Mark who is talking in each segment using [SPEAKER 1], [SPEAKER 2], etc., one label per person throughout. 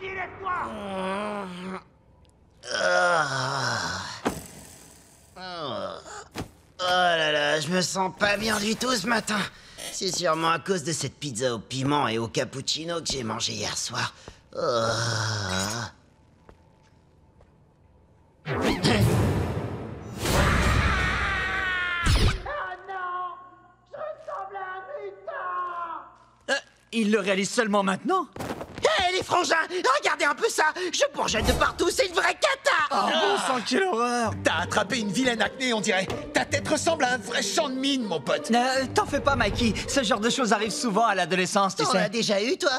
[SPEAKER 1] dit, laisse-moi.
[SPEAKER 2] Oh là là, je me sens pas bien du tout ce matin. C'est sûrement à cause de cette pizza au piment et au cappuccino que j'ai mangé hier soir.
[SPEAKER 3] Il le réalise seulement maintenant?
[SPEAKER 2] Hé les frangins, regardez un peu ça. Je bourgeonne de partout, c'est une vraie cata.
[SPEAKER 3] Oh bon sang, quelle horreur!
[SPEAKER 4] T'as attrapé une vilaine acné, on dirait. Ta tête ressemble à un vrai champ de mine, mon pote.
[SPEAKER 3] T'en fais pas, Mikey. Ce genre de choses arrive souvent à l'adolescence, tu
[SPEAKER 2] T'en
[SPEAKER 3] sais.
[SPEAKER 2] as déjà eu, toi?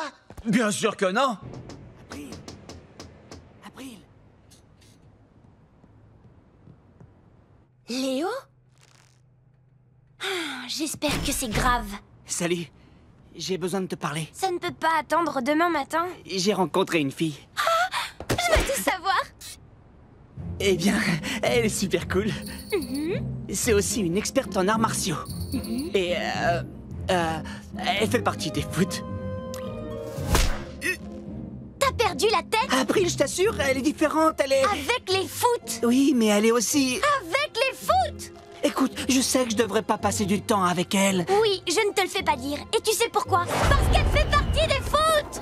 [SPEAKER 3] Bien sûr que non.
[SPEAKER 5] April. Léo? J'espère que c'est grave.
[SPEAKER 3] Salut. J'ai besoin de te parler.
[SPEAKER 5] Ça ne peut pas attendre demain matin.
[SPEAKER 3] J'ai rencontré une fille.
[SPEAKER 5] Je veux tout savoir.
[SPEAKER 3] Eh bien, elle est super cool. C'est aussi une experte en arts martiaux. Et elle fait partie des foot.
[SPEAKER 5] T'as perdu la tête
[SPEAKER 3] April, je t'assure, elle est différente, elle est...
[SPEAKER 5] avec les foot.
[SPEAKER 3] Oui, mais elle est aussi...
[SPEAKER 5] Avec les foot.
[SPEAKER 3] Écoute, je sais que je devrais pas passer du temps avec elle.
[SPEAKER 5] Oui, je ne te le fais pas dire. Et tu sais pourquoi? Parce qu'elle fait partie des foot.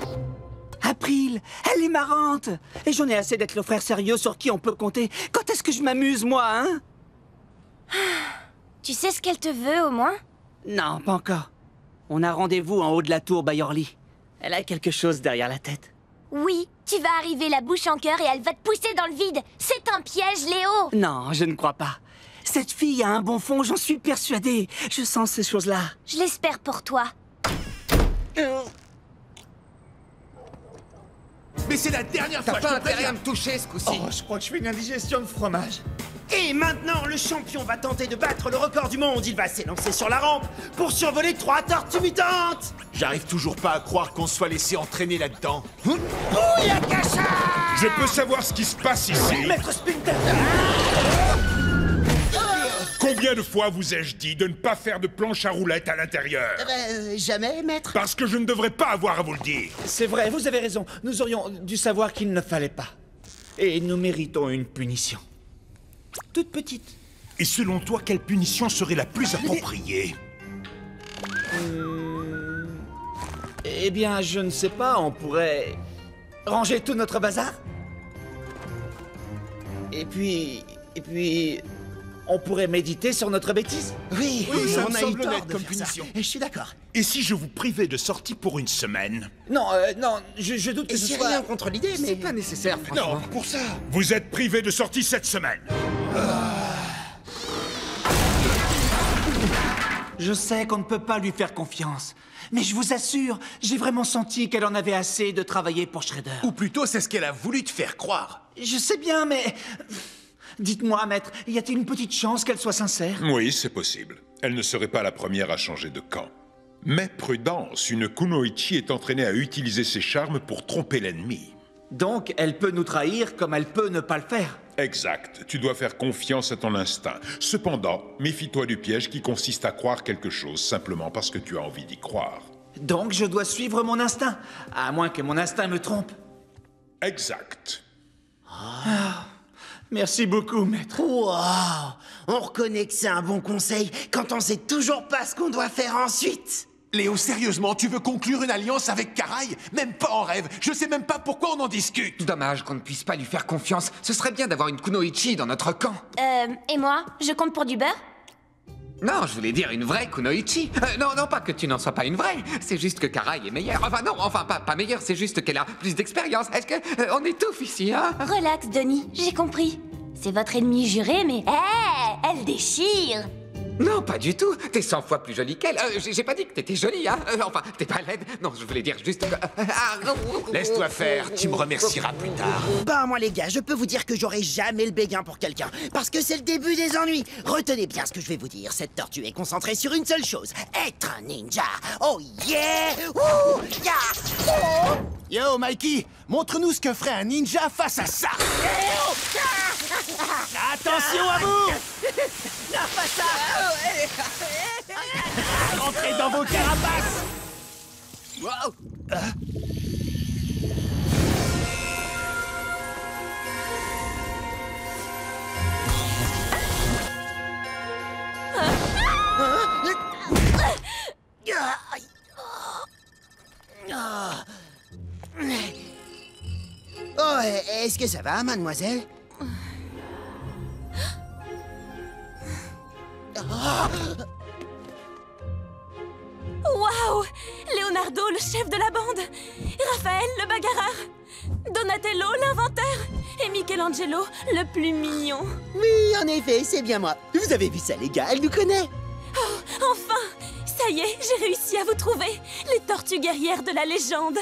[SPEAKER 3] April, elle est marrante. Et j'en ai assez d'être le frère sérieux sur qui on peut compter. Quand est-ce que je m'amuse, moi, hein?
[SPEAKER 5] Tu sais ce qu'elle te veut, au moins?
[SPEAKER 3] Non, pas encore. On a rendez-vous en haut de la tour Bayorli. Elle a quelque chose derrière la tête.
[SPEAKER 5] Oui, tu vas arriver la bouche en cœur et elle va te pousser dans le vide. C'est un piège, Léo.
[SPEAKER 3] Non, je ne crois pas. Cette fille a un bon fond, j'en suis persuadé. Je sens ces choses-là.
[SPEAKER 5] Je l'espère pour toi.
[SPEAKER 4] Mais c'est la dernière fois
[SPEAKER 6] T'as
[SPEAKER 4] que je
[SPEAKER 6] pas
[SPEAKER 4] te
[SPEAKER 6] intérêt à
[SPEAKER 4] préviens.
[SPEAKER 6] me toucher ce coup-ci.
[SPEAKER 4] Oh, je crois que je fais une indigestion de fromage.
[SPEAKER 2] Et maintenant, le champion va tenter de battre le record du monde. Il va s'élancer sur la rampe pour survoler 3 tortues mutantes.
[SPEAKER 4] J'arrive toujours pas à croire qu'on soit laissé entraîner là-dedans.
[SPEAKER 2] Bouillakacha!
[SPEAKER 7] Je peux savoir ce qui se passe ici?
[SPEAKER 3] Maître Splinter!
[SPEAKER 7] Combien de fois vous ai-je dit de ne pas faire de planche à roulettes à l'intérieur?
[SPEAKER 2] Jamais, maître.
[SPEAKER 7] Parce que je ne devrais pas avoir à vous le dire.
[SPEAKER 3] C'est vrai, vous avez raison. Nous aurions dû savoir qu'il ne fallait pas. Et nous méritons une punition. Toute petite.
[SPEAKER 7] Et selon toi, quelle punition serait la plus appropriée?
[SPEAKER 3] Eh bien, je ne sais pas, on pourrait... ranger tout notre bazar? Et puis... on pourrait méditer sur notre bêtise?
[SPEAKER 2] Oui,
[SPEAKER 4] ça
[SPEAKER 2] on
[SPEAKER 4] me
[SPEAKER 2] a eu
[SPEAKER 4] semble
[SPEAKER 2] tort
[SPEAKER 4] honnête
[SPEAKER 2] de
[SPEAKER 4] comme
[SPEAKER 2] faire ça.
[SPEAKER 4] punition.
[SPEAKER 2] Et je suis d'accord.
[SPEAKER 7] Et si je vous privais de sortie pour une semaine?
[SPEAKER 3] Non, je doute que
[SPEAKER 2] Et
[SPEAKER 3] ce
[SPEAKER 2] j'ai
[SPEAKER 3] soit...
[SPEAKER 2] rien contre l'idée, mais...
[SPEAKER 6] C'est pas nécessaire, franchement.
[SPEAKER 4] Non, pour ça.
[SPEAKER 7] Vous êtes privé de sortie cette semaine.
[SPEAKER 3] Je sais qu'on ne peut pas lui faire confiance. Mais je vous assure, j'ai vraiment senti qu'elle en avait assez de travailler pour Shredder.
[SPEAKER 4] Ou plutôt, c'est ce qu'elle a voulu te faire croire.
[SPEAKER 3] Je sais bien, mais... Dites-moi, maître, y a-t-il une petite chance qu'elle soit sincère?
[SPEAKER 7] Oui, c'est possible. Elle ne serait pas la première à changer de camp. Mais prudence, une kunoichi est entraînée à utiliser ses charmes pour tromper l'ennemi.
[SPEAKER 3] Donc, elle peut nous trahir comme elle peut ne pas le faire.
[SPEAKER 7] Exact. Tu dois faire confiance à ton instinct. Cependant, méfie-toi du piège qui consiste à croire quelque chose simplement parce que tu as envie d'y croire.
[SPEAKER 3] Donc, je dois suivre mon instinct, à moins que mon instinct me trompe.
[SPEAKER 7] Exact.
[SPEAKER 3] Merci beaucoup, maître.
[SPEAKER 2] Wow! On reconnaît que c'est un bon conseil quand on sait toujours pas ce qu'on doit faire ensuite.
[SPEAKER 4] Léo, sérieusement, tu veux conclure une alliance avec Karai? Même pas en rêve. Je sais même pas pourquoi on en discute.
[SPEAKER 6] Dommage qu'on ne puisse pas lui faire confiance. Ce serait bien d'avoir une kunoichi dans notre camp.
[SPEAKER 5] Et moi? Je compte pour du beurre?
[SPEAKER 6] Non, je voulais dire une vraie kunoichi. Non, pas que tu n'en sois pas une vraie. C'est juste que Karai est meilleure. Enfin, pas meilleure, c'est juste qu'elle a plus d'expérience. Est-ce que on étouffe ici, hein?
[SPEAKER 5] Relax, Denis, j'ai compris. C'est votre ennemi juré, mais... elle déchire.
[SPEAKER 6] Non, pas du tout. T'es 100 fois plus jolie qu'elle. J'ai pas dit que t'étais jolie, hein. Enfin, t'es pas laide. Non, je voulais dire juste que...
[SPEAKER 4] Laisse-toi faire, tu me remercieras plus tard.
[SPEAKER 2] Bah moi les gars, je peux vous dire que j'aurai jamais le béguin pour quelqu'un, parce que c'est le début des ennuis. Retenez bien ce que je vais vous dire, cette tortue est concentrée sur une seule chose, être un ninja. Oh yeah! Ouh! Ya! Oh!
[SPEAKER 4] Yo, Mikey, montre-nous ce que ferait un ninja face à ça.
[SPEAKER 2] Attention à vous!
[SPEAKER 4] Entrez dans vos carapaces.
[SPEAKER 2] est-ce que ça va, mademoiselle?
[SPEAKER 5] Waouh! Leonardo, le chef de la bande! Raphaël, le bagarreur! Donatello, l'inventeur! Et Michelangelo, le plus mignon!
[SPEAKER 2] Oui, en effet, c'est bien moi. Vous avez vu ça, les gars, elle nous connaît.
[SPEAKER 5] Oh, enfin! Ça y est, j'ai réussi à vous trouver! Les tortues guerrières de la légende!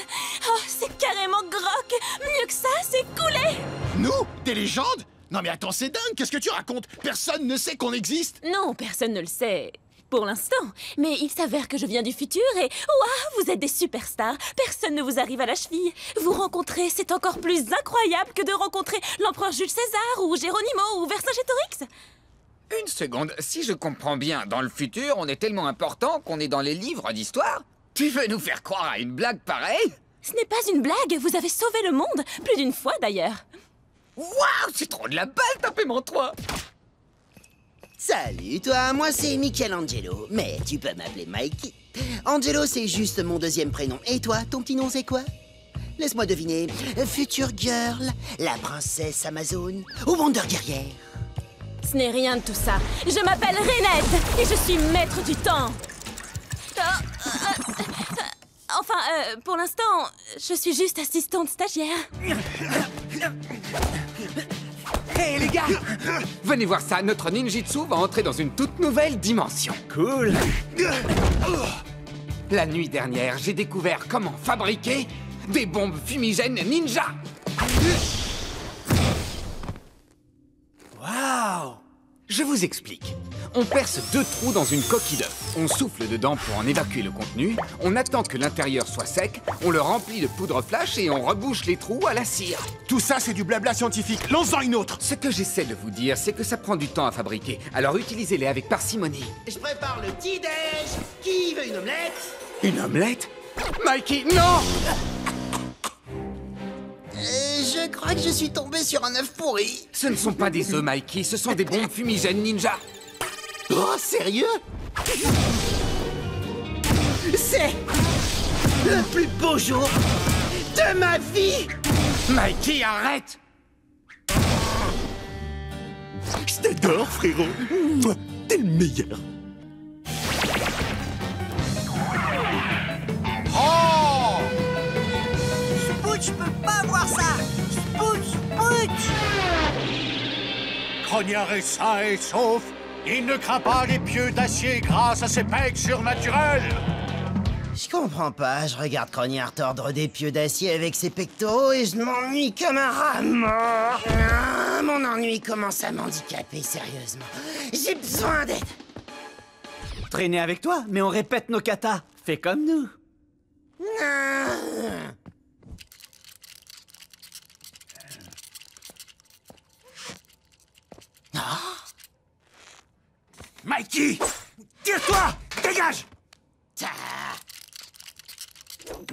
[SPEAKER 5] Oh, c'est carrément Grok! Mieux que ça, c'est Coulé!
[SPEAKER 1] Nous? Des légendes? Non mais attends, c'est dingue, qu'est-ce que tu racontes? Personne ne sait qu'on existe?
[SPEAKER 5] Non, personne ne le sait. Pour l'instant. Mais il s'avère que je viens du futur et... Waouh, vous êtes des superstars. Personne ne vous arrive à la cheville. Vous rencontrer, c'est encore plus incroyable que de rencontrer l'empereur Jules César ou Géronimo ou Vercingétorix.
[SPEAKER 6] Une seconde, si je comprends bien, dans le futur, on est tellement important qu'on est dans les livres d'histoire? Tu veux nous faire croire à une blague pareille?
[SPEAKER 5] Ce n'est pas une blague, vous avez sauvé le monde. Plus d'une fois d'ailleurs.
[SPEAKER 6] Waouh, c'est trop de la balle, tapez-moi 3.
[SPEAKER 2] Salut, toi, moi c'est Michelangelo, mais tu peux m'appeler Mikey. Angelo, c'est juste mon deuxième prénom. Et toi, ton petit nom, c'est quoi? Laisse-moi deviner. Future Girl, la princesse Amazon ou Wonder Guerrière?
[SPEAKER 5] Ce n'est rien de tout ça. Je m'appelle Renette et je suis maître du temps. Enfin, pour l'instant, je suis juste assistante stagiaire.
[SPEAKER 6] Hé les gars, venez voir ça, notre ninjitsu va entrer dans une toute nouvelle dimension.
[SPEAKER 3] Cool.
[SPEAKER 6] La nuit dernière, j'ai découvert comment fabriquer des bombes fumigènes ninja.
[SPEAKER 3] Waouh!
[SPEAKER 6] Je vous explique. On perce 2 trous dans une coquille d'œuf. On souffle dedans pour en évacuer le contenu. On attend que l'intérieur soit sec. On le remplit de poudre flash et on rebouche les trous à la cire.
[SPEAKER 1] Tout ça, c'est du blabla scientifique. Lance-en une autre.
[SPEAKER 6] Ce que j'essaie de vous dire, c'est que ça prend du temps à fabriquer. Alors utilisez-les avec parcimonie.
[SPEAKER 2] Je prépare le petit-déj. Qui veut une omelette?
[SPEAKER 6] Une omelette? Mikey, non!
[SPEAKER 2] Je crois que je suis tombé sur un œuf pourri.
[SPEAKER 6] Ce ne sont pas des œufs, Mikey, ce sont des bombes fumigènes ninja.
[SPEAKER 2] Oh, sérieux? C'est le plus beau jour de ma vie!
[SPEAKER 6] Mikey, arrête!
[SPEAKER 1] Je t'adore, frérot. T'es le meilleur.
[SPEAKER 2] Oh! Spooch peut pas voir ça! Spooch!
[SPEAKER 8] Grognard est sain et sauf. Il ne craint pas les pieux d'acier grâce à ses pecs surnaturels.
[SPEAKER 2] Je comprends pas, je regarde Grognard tordre des pieux d'acier avec ses pectoraux et je m'ennuie comme un rat mort. Ah, mon ennui commence à m'handicaper, sérieusement. J'ai besoin d'aide.
[SPEAKER 3] Traîner avec toi, mais on répète nos katas. Fais comme nous.
[SPEAKER 2] Ah.
[SPEAKER 1] Mikey! Tire-toi! Dégage!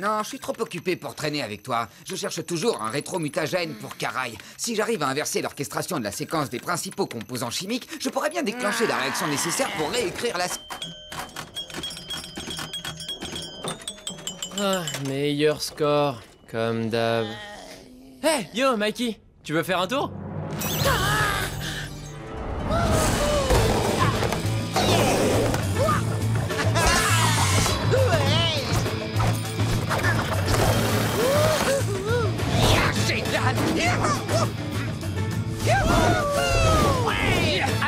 [SPEAKER 6] Non, je suis trop occupé pour traîner avec toi. Je cherche toujours un rétro-mutagène pour Caraï. Si j'arrive à inverser l'orchestration de la séquence des principaux composants chimiques, je pourrais bien déclencher la réaction nécessaire pour réécrire la...
[SPEAKER 9] Ah, meilleur score, comme d'hab. Hey, yo, Mikey, tu veux faire un tour?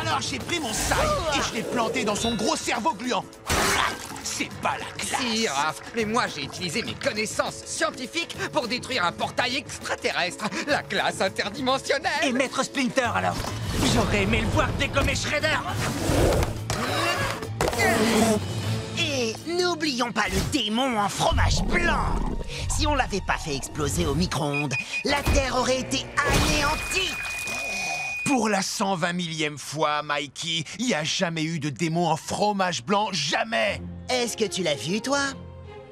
[SPEAKER 1] Alors j'ai pris mon sac et je l'ai planté dans son gros cerveau gluant. C'est pas la classe.
[SPEAKER 6] Si, Raph, mais moi j'ai utilisé mes connaissances scientifiques pour détruire un portail extraterrestre, la classe interdimensionnelle.
[SPEAKER 3] Et Maître Splinter, alors? J'aurais aimé le voir dégommer Shredder.
[SPEAKER 2] Et n'oublions pas le démon en fromage blanc. Si on l'avait pas fait exploser au micro-ondes, la Terre aurait été anéantie.
[SPEAKER 1] Pour la 120 millième fois, Mikey, il n'y a jamais eu de démon en fromage blanc, jamais.
[SPEAKER 2] Est-ce que tu l'as vu, toi?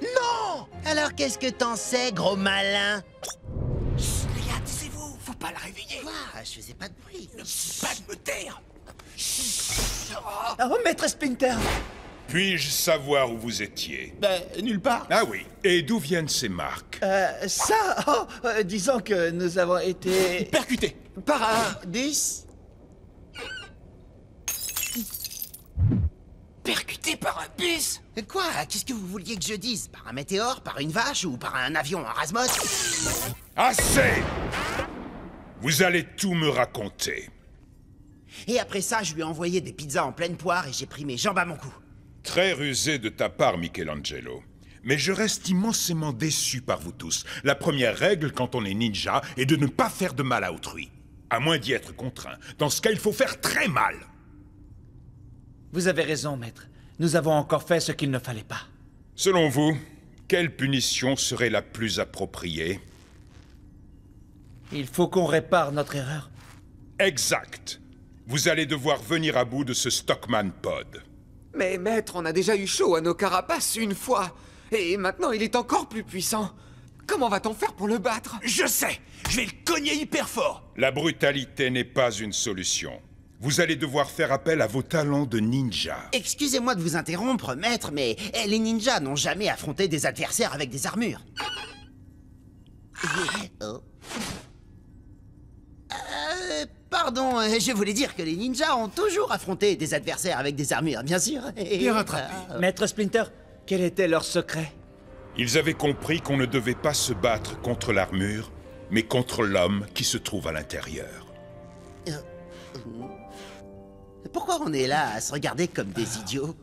[SPEAKER 1] Non.
[SPEAKER 2] Alors qu'est-ce que t'en sais, gros malin?
[SPEAKER 1] Les gars, taisez-vous, faut pas le réveiller.
[SPEAKER 2] Quoi? Je faisais pas de bruit.
[SPEAKER 1] Pas de me taire.
[SPEAKER 3] Oh, Maître Splinter!
[SPEAKER 7] Puis-je savoir où vous étiez?
[SPEAKER 1] Nulle part.
[SPEAKER 7] Ah oui. Et d'où viennent ces marques?
[SPEAKER 3] Disons que nous avons été...
[SPEAKER 1] Percuté.
[SPEAKER 2] Par un bus.
[SPEAKER 1] Percuté par un bus?
[SPEAKER 2] Quoi? Qu'est-ce que vous vouliez que je dise? Par un météore? Par une vache? Ou par un avion en Rasmos?
[SPEAKER 7] Assez! Vous allez tout me raconter.
[SPEAKER 2] Et après ça, je lui ai envoyé des pizzas en pleine poire et j'ai pris mes jambes à mon cou.
[SPEAKER 7] Très rusé de ta part, Michelangelo. Mais je reste immensément déçu par vous tous. La première règle quand on est ninja est de ne pas faire de mal à autrui. À moins d'y être contraint. Dans ce cas, il faut faire très mal.
[SPEAKER 3] Vous avez raison, maître. Nous avons encore fait ce qu'il ne fallait pas.
[SPEAKER 7] Selon vous, quelle punition serait la plus appropriée?
[SPEAKER 3] Il faut qu'on répare notre erreur.
[SPEAKER 7] Exact. Vous allez devoir venir à bout de ce Stockman Pod.
[SPEAKER 6] Mais maître, on a déjà eu chaud à nos carapaces une fois. Et maintenant, il est encore plus puissant. Comment va-t-on faire pour le battre?
[SPEAKER 1] Je sais. Je vais le cogner hyper fort.
[SPEAKER 7] La brutalité n'est pas une solution. Vous allez devoir faire appel à vos talents de ninja.
[SPEAKER 2] Excusez-moi de vous interrompre, maître, mais les ninjas n'ont jamais affronté des adversaires avec des armures. Oh. Pardon, je voulais dire que les ninjas ont toujours affronté des adversaires avec des armures, bien sûr.
[SPEAKER 1] Bien rattrapé.
[SPEAKER 3] Maître Splinter, quel était leur secret?
[SPEAKER 7] Ils avaient compris qu'on ne devait pas se battre contre l'armure, mais contre l'homme qui se trouve à l'intérieur.
[SPEAKER 2] Pourquoi on est là à se regarder comme des idiots?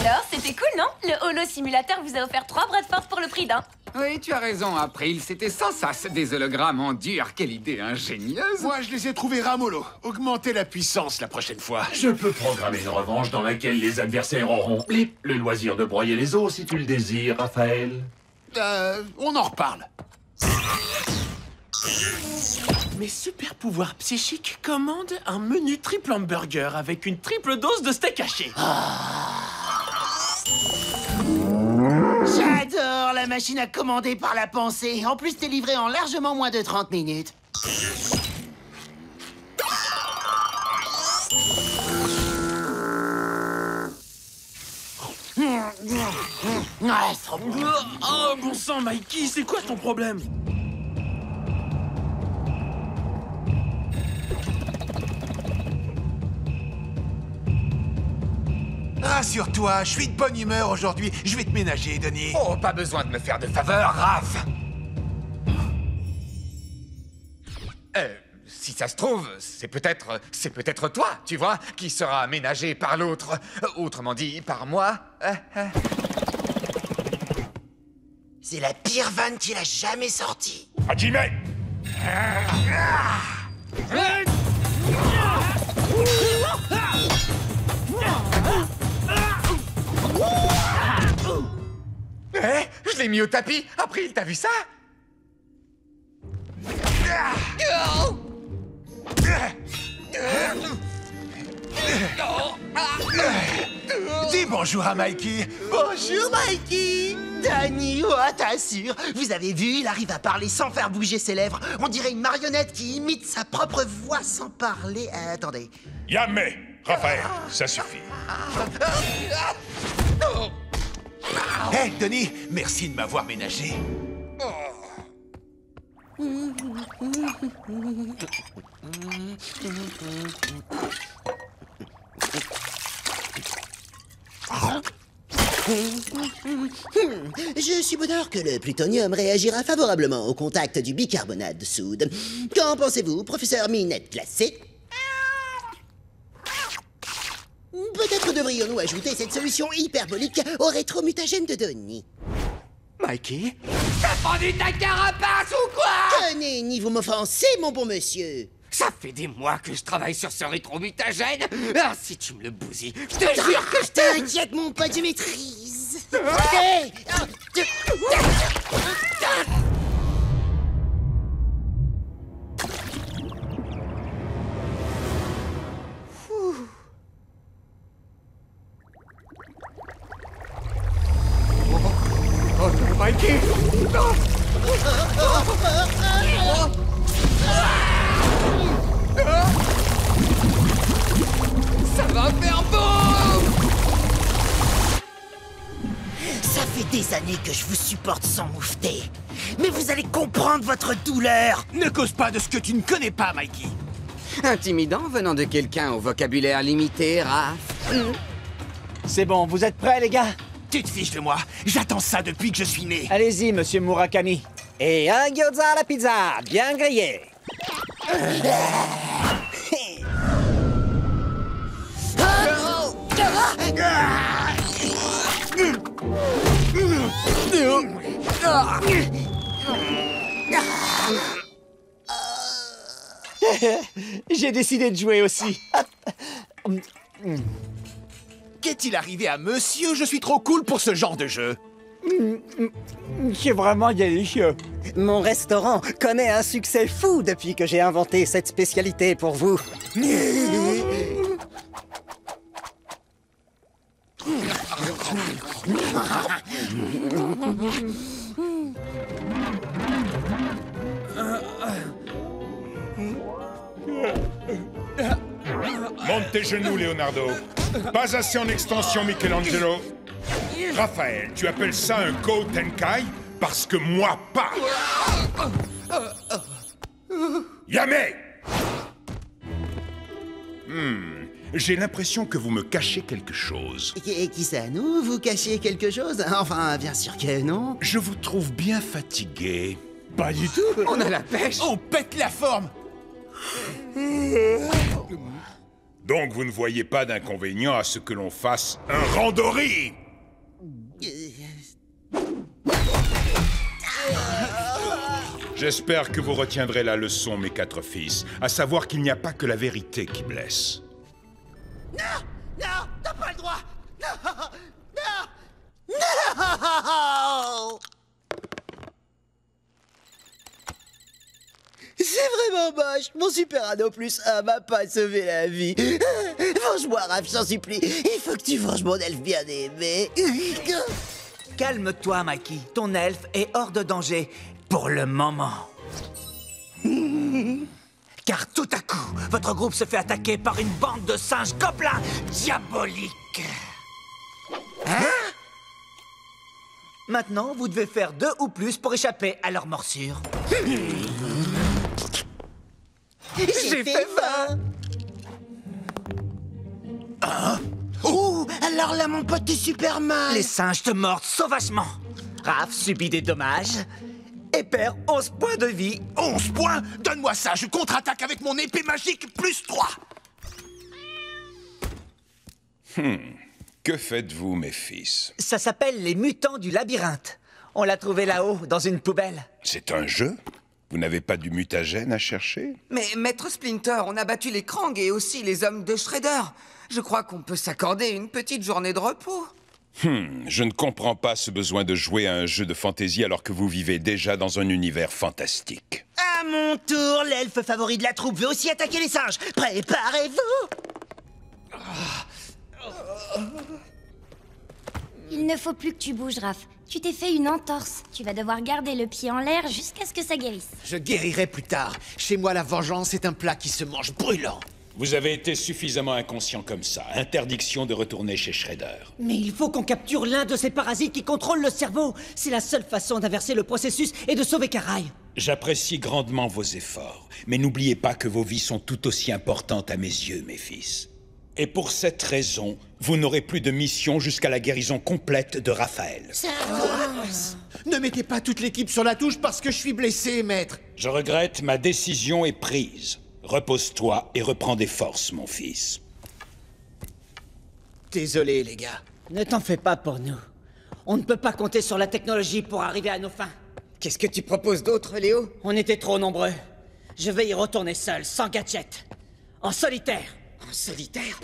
[SPEAKER 5] Alors, c'était cool, non? Le holo simulateur vous a offert 3 bras de force pour le prix d'un.
[SPEAKER 6] Oui, tu as raison, April. C'était sans sas des hologrammes en dur. Quelle idée ingénieuse.
[SPEAKER 1] Moi, je les ai trouvés ramollo. Augmentez la puissance la prochaine fois.
[SPEAKER 10] Je peux programmer une revanche dans laquelle les adversaires auront le loisir de broyer les os si tu le désires, Raphaël.
[SPEAKER 1] On en reparle. Mes super pouvoirs psychiques commandent un menu triple hamburger avec une triple dose de steak haché.
[SPEAKER 2] J'adore la machine à commander par la pensée. En plus, t'es livré en largement moins de 30 minutes. C'est trop bon.
[SPEAKER 1] Oh, bon sang, Mikey, c'est quoi ton problème? Rassure-toi, je suis de bonne humeur aujourd'hui. Je vais te ménager, Denis.
[SPEAKER 6] Oh, pas besoin de me faire de faveur, Raph. Si ça se trouve, c'est peut-être toi, tu vois, qui sera ménagé par l'autre. Autrement dit, par moi.
[SPEAKER 2] C'est la pire vanne qu'il a jamais sortie.
[SPEAKER 7] Hajime!
[SPEAKER 6] Je l'ai mis au tapis. Après, t'as vu ça?
[SPEAKER 1] Dis bonjour à Mikey.
[SPEAKER 2] Bonjour, Mikey. Danny, t'assure. Vous avez vu, il arrive à parler sans faire bouger ses lèvres. On dirait une marionnette qui imite sa propre voix sans parler. Attendez.
[SPEAKER 7] Yamé! Raphaël, ça suffit.
[SPEAKER 1] Hé, Denis, merci de m'avoir ménagé.
[SPEAKER 2] Je suis bonheur que le plutonium réagira favorablement au contact du bicarbonate de soude. Qu'en pensez-vous, professeur Minette glacée? Peut-être devrions-nous ajouter cette solution hyperbolique au rétromutagène de Denis.
[SPEAKER 1] Mikey?
[SPEAKER 6] T'as pendu ta carapace ou quoi?
[SPEAKER 2] Tenez, ni vous m'offensez, mon bon monsieur.
[SPEAKER 6] Ça fait des mois que je travaille sur ce rétromutagène. Ah, si tu me le bousilles, je te jure que je te...
[SPEAKER 2] T'inquiète, mon pote, je maîtrise.
[SPEAKER 1] Oh, Mikey! Non!
[SPEAKER 6] Ça va faire boum!
[SPEAKER 2] années que je vous supporte sans moufter. Mais vous allez comprendre votre douleur.
[SPEAKER 1] Ne cause pas de ce que tu ne connais pas, Mikey.
[SPEAKER 6] Intimidant venant de quelqu'un au vocabulaire limité, Raph.
[SPEAKER 3] C'est bon, vous êtes prêts, les gars?
[SPEAKER 1] Tu te fiches de moi. J'attends ça depuis que je suis né.
[SPEAKER 3] Allez-y, monsieur Murakami.
[SPEAKER 11] Et un gyoza à la pizza, bien grillé.
[SPEAKER 3] J'ai décidé de jouer aussi.
[SPEAKER 1] Qu'est-il arrivé à monsieur? Je suis trop cool pour ce genre de jeu.
[SPEAKER 3] C'est vraiment délicieux.
[SPEAKER 11] Mon restaurant connaît un succès fou depuis que j'ai inventé cette spécialité pour vous.
[SPEAKER 7] Monte tes genoux, Leonardo. Pas assez en extension, Michelangelo. Raphaël, tu appelles ça un Go Tenkai? Parce que moi, pas. Yamé! J'ai l'impression que vous me cachez quelque chose.
[SPEAKER 2] Qui ça, nous? Vous cachez quelque chose? Enfin, bien sûr que non.
[SPEAKER 7] Je vous trouve bien fatigué.
[SPEAKER 3] Pas du tout.
[SPEAKER 6] On a la pêche.
[SPEAKER 1] On pète la forme.
[SPEAKER 7] Donc vous ne voyez pas d'inconvénient à ce que l'on fasse un randori? J'espère que vous retiendrez la leçon, mes 4 fils, à savoir qu'il n'y a pas que la vérité qui blesse.
[SPEAKER 2] Non! Non! T'as pas le droit! Non! Non! Non! C'est vraiment moche. Mon super anneau plus 1 m'a pas sauvé la vie. Venge-moi, Raph, j'en supplie. Il faut que tu venges mon elfe bien aimé.
[SPEAKER 3] Calme-toi, Mikey. Ton elfe est hors de danger. Pour le moment. Car tout à coup, votre groupe se fait attaquer par une bande de singes gobelins diaboliques. Hein? Maintenant, vous devez faire 2 ou plus pour échapper à leur morsure.
[SPEAKER 2] J'ai fait faim. Hein? Oh, alors là, mon pote, t'es super mal.
[SPEAKER 3] Les singes te mordent sauvagement. Raph subit des dommages et perd 11 points de vie.
[SPEAKER 1] 11 points? Donne-moi ça, je contre-attaque avec mon épée magique plus 3.
[SPEAKER 7] Que faites-vous, mes fils?
[SPEAKER 3] Ça s'appelle les mutants du labyrinthe. On l'a trouvé là-haut, dans une poubelle.
[SPEAKER 7] C'est un jeu? Vous n'avez pas du mutagène à chercher?
[SPEAKER 6] Mais Maître Splinter, on a battu les Krang et aussi les hommes de Shredder. Je crois qu'on peut s'accorder une petite journée de repos.
[SPEAKER 7] Je ne comprends pas ce besoin de jouer à un jeu de fantaisie alors que vous vivez déjà dans un univers fantastique.
[SPEAKER 2] À mon tour, l'elfe favori de la troupe veut aussi attaquer les singes. Préparez-vous.
[SPEAKER 12] Il ne faut plus que tu bouges, Raph. Tu t'es fait une entorse. Tu vas devoir garder le pied en l'air jusqu'à ce que ça guérisse.
[SPEAKER 1] Je guérirai plus tard. Chez moi, la vengeance est un plat qui se mange brûlant.
[SPEAKER 7] Vous avez été suffisamment inconscient comme ça. Interdiction de retourner chez Shredder.
[SPEAKER 11] Mais il faut qu'on capture l'un de ces parasites qui contrôlent le cerveau. C'est la seule façon d'inverser le processus et de sauver Karai.
[SPEAKER 7] J'apprécie grandement vos efforts, mais n'oubliez pas que vos vies sont tout aussi importantes à mes yeux, mes fils. Et pour cette raison, vous n'aurez plus de mission jusqu'à la guérison complète de Raphaël.
[SPEAKER 1] Ne mettez pas toute l'équipe sur la touche parce que je suis blessé, maître.
[SPEAKER 7] Je regrette, ma décision est prise. Repose-toi et reprends des forces, mon fils.
[SPEAKER 1] Désolé, les gars.
[SPEAKER 11] Ne t'en fais pas pour nous. On ne peut pas compter sur la technologie pour arriver à nos fins.
[SPEAKER 6] Qu'est-ce que tu proposes d'autre, Léo?
[SPEAKER 11] On était trop nombreux. Je vais y retourner seul, sans gadget. En solitaire.
[SPEAKER 6] En solitaire?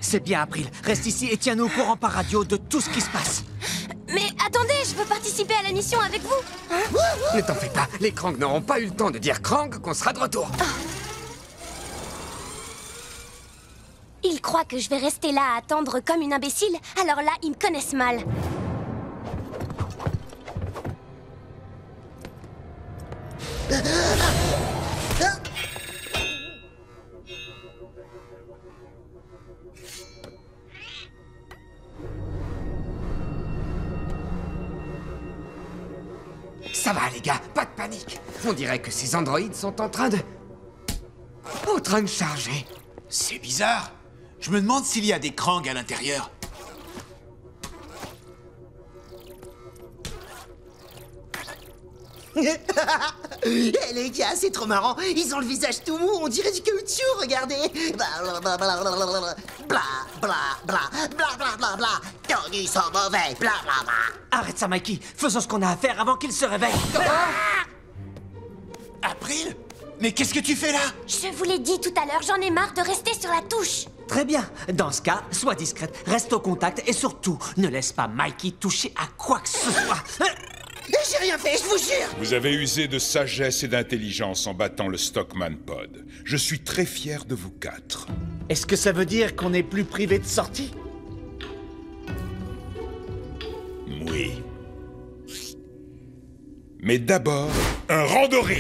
[SPEAKER 3] C'est bien, April. Reste ici et tiens-nous au courant par radio de tout ce qui se passe.
[SPEAKER 12] Mais attendez, je veux participer à la mission avec vous.
[SPEAKER 6] Ne t'en fais pas, les Krang n'auront pas eu le temps de dire Krang qu'on sera de retour.
[SPEAKER 12] Ils croient que je vais rester là à attendre comme une imbécile, alors là, ils me connaissent mal.
[SPEAKER 6] Ça va, les gars, pas de panique. On dirait que ces androïdes sont en train de charger.
[SPEAKER 1] C'est bizarre. Je me demande s'il y a des Krang à l'intérieur.
[SPEAKER 2] Eh les gars, c'est trop marrant. Ils ont le visage tout mou, on dirait du caoutchouc, regardez. Bla bla bla bla bla bla bla bla bla bla bla. Ils sont mauvais, bla bla bla.
[SPEAKER 11] Arrête ça, Mikey. Faisons ce qu'on a à faire avant qu'il se réveille.
[SPEAKER 1] April? Mais qu'est-ce que tu fais là?
[SPEAKER 12] Je vous l'ai dit tout à l'heure, j'en ai marre de rester sur la touche.
[SPEAKER 11] Très bien. Dans ce cas, sois discrète, reste au contact et surtout, ne laisse pas Mikey toucher à quoi que ce soit.
[SPEAKER 2] J'ai rien fait, je vous jure.
[SPEAKER 7] Vous avez usé de sagesse et d'intelligence en battant le Stockman Pod. Je suis très fier de vous 4.
[SPEAKER 11] Est-ce que ça veut dire qu'on n'est plus privé de sortie?
[SPEAKER 7] Oui. Mais d'abord, un randoré.